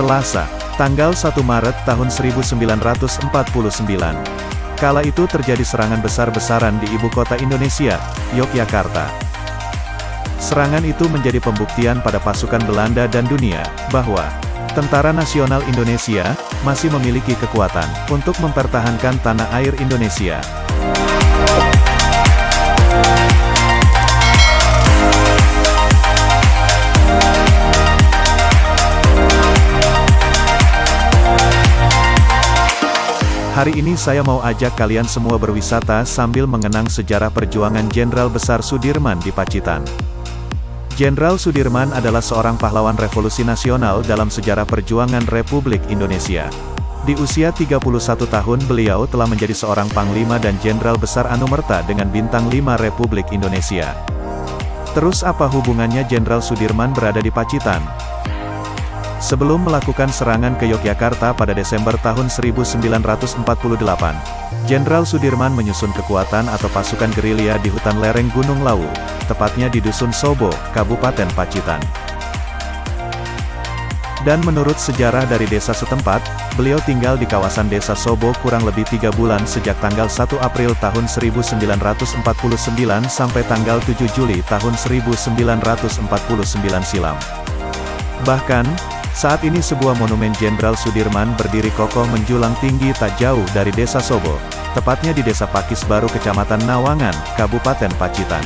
Selasa, tanggal 1 Maret tahun 1949. Kala itu terjadi serangan besar-besaran di ibu kota Indonesia, Yogyakarta. Serangan itu menjadi pembuktian pada pasukan Belanda dan dunia, bahwa Tentara Nasional Indonesia masih memiliki kekuatan untuk mempertahankan tanah air Indonesia. Hari ini saya mau ajak kalian semua berwisata sambil mengenang sejarah perjuangan Jenderal Besar Sudirman di Pacitan. Jenderal Sudirman adalah seorang pahlawan revolusi nasional dalam sejarah perjuangan Republik Indonesia. Di usia 31 tahun beliau telah menjadi seorang Panglima dan Jenderal Besar Anumerta dengan bintang 5 Republik Indonesia. Terus apa hubungannya Jenderal Sudirman berada di Pacitan? Sebelum melakukan serangan ke Yogyakarta pada Desember tahun 1948, Jenderal Sudirman menyusun kekuatan atau pasukan gerilya di hutan lereng Gunung Lawu, tepatnya di Dusun Sobo, Kabupaten Pacitan. Dan menurut sejarah dari desa setempat, beliau tinggal di kawasan desa Sobo kurang lebih 3 bulan sejak tanggal 1 April tahun 1949 sampai tanggal 7 Juli tahun 1949 silam. Bahkan, saat ini sebuah monumen Jenderal Sudirman berdiri kokoh menjulang tinggi tak jauh dari desa Sobo, tepatnya di desa Pakis Baru Kecamatan Nawangan, Kabupaten Pacitan.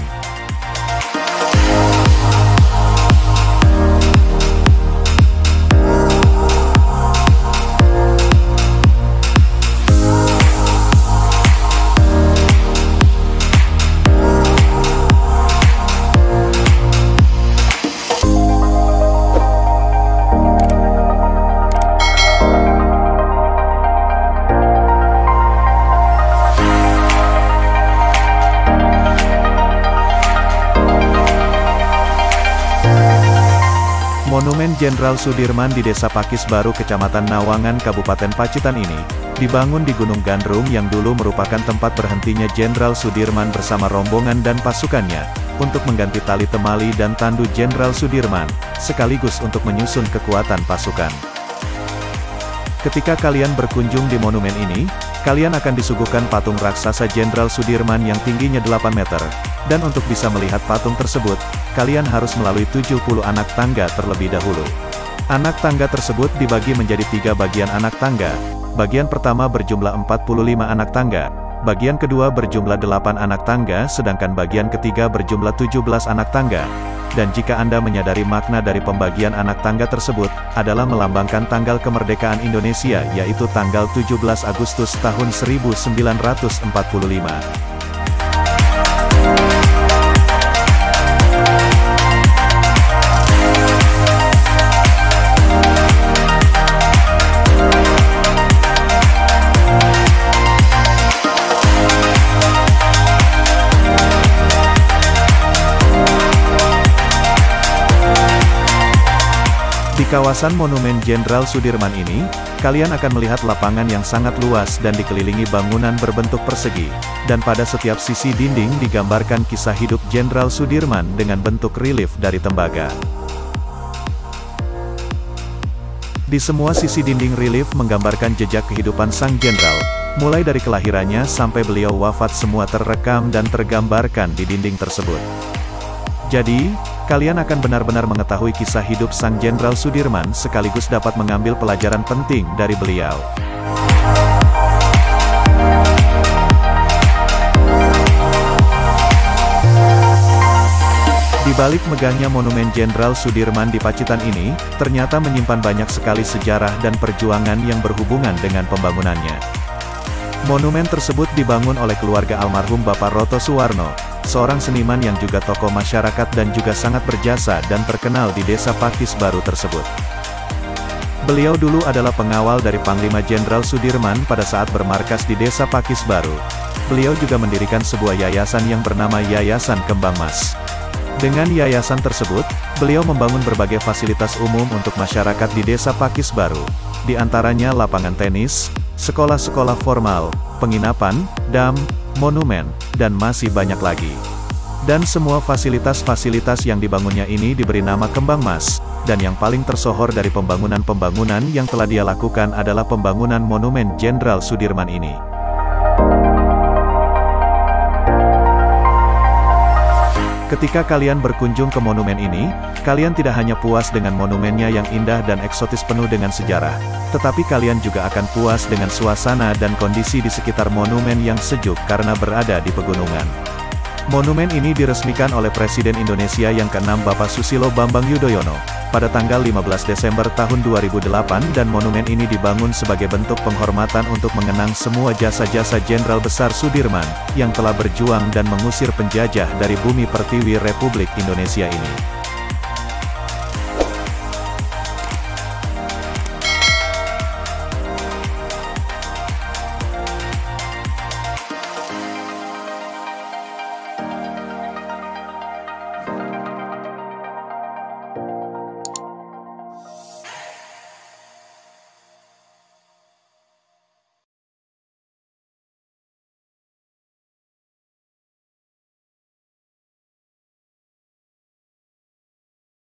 Monumen Jenderal Sudirman di Desa Pakis Baru Kecamatan Nawangan Kabupaten Pacitan ini, dibangun di Gunung Gandrung yang dulu merupakan tempat berhentinya Jenderal Sudirman bersama rombongan dan pasukannya, untuk mengganti tali temali dan tandu Jenderal Sudirman, sekaligus untuk menyusun kekuatan pasukan. Ketika kalian berkunjung di monumen ini, kalian akan disuguhkan patung raksasa Jenderal Sudirman yang tingginya 8 meter, dan untuk bisa melihat patung tersebut, kalian harus melalui 70 anak tangga terlebih dahulu. Anak tangga tersebut dibagi menjadi 3 bagian anak tangga. Bagian pertama berjumlah 45 anak tangga, bagian kedua berjumlah 8 anak tangga sedangkan bagian ketiga berjumlah 17 anak tangga. Dan jika Anda menyadari makna dari pembagian anak tangga tersebut, adalah melambangkan tanggal kemerdekaan Indonesia yaitu tanggal 17 Agustus tahun 1945. Di kawasan Monumen Jenderal Sudirman ini, kalian akan melihat lapangan yang sangat luas dan dikelilingi bangunan berbentuk persegi, dan pada setiap sisi dinding digambarkan kisah hidup Jenderal Sudirman dengan bentuk relief dari tembaga. Di semua sisi dinding relief menggambarkan jejak kehidupan sang jenderal, mulai dari kelahirannya sampai beliau wafat semua terrekam dan tergambarkan di dinding tersebut. Jadi, kalian akan benar-benar mengetahui kisah hidup sang Jenderal Sudirman sekaligus dapat mengambil pelajaran penting dari beliau. Di balik megahnya Monumen Jenderal Sudirman di Pacitan ini, ternyata menyimpan banyak sekali sejarah dan perjuangan yang berhubungan dengan pembangunannya. Monumen tersebut dibangun oleh keluarga almarhum Bapak Roto Suwarno, seorang seniman yang juga tokoh masyarakat dan juga sangat berjasa dan terkenal di Desa Pakis Baru tersebut. Beliau dulu adalah pengawal dari Panglima Jenderal Sudirman pada saat bermarkas di Desa Pakis Baru. Beliau juga mendirikan sebuah yayasan yang bernama Yayasan Kembang Mas. Dengan yayasan tersebut, beliau membangun berbagai fasilitas umum untuk masyarakat di Desa Pakis Baru, di antaranya lapangan tenis, sekolah-sekolah formal, penginapan, dam, monumen, dan masih banyak lagi. Dan semua fasilitas-fasilitas yang dibangunnya ini diberi nama Kembang Mas, dan yang paling tersohor dari pembangunan-pembangunan yang telah dia lakukan adalah pembangunan Monumen Jenderal Sudirman ini. Ketika kalian berkunjung ke monumen ini, kalian tidak hanya puas dengan monumennya yang indah dan eksotis penuh dengan sejarah, tetapi kalian juga akan puas dengan suasana dan kondisi di sekitar monumen yang sejuk karena berada di pegunungan. Monumen ini diresmikan oleh Presiden Indonesia yang ke-6 Bapak Susilo Bambang Yudhoyono, pada tanggal 15 Desember tahun 2008 dan monumen ini dibangun sebagai bentuk penghormatan untuk mengenang semua jasa-jasa Jenderal Besar Sudirman, yang telah berjuang dan mengusir penjajah dari bumi pertiwi Republik Indonesia ini.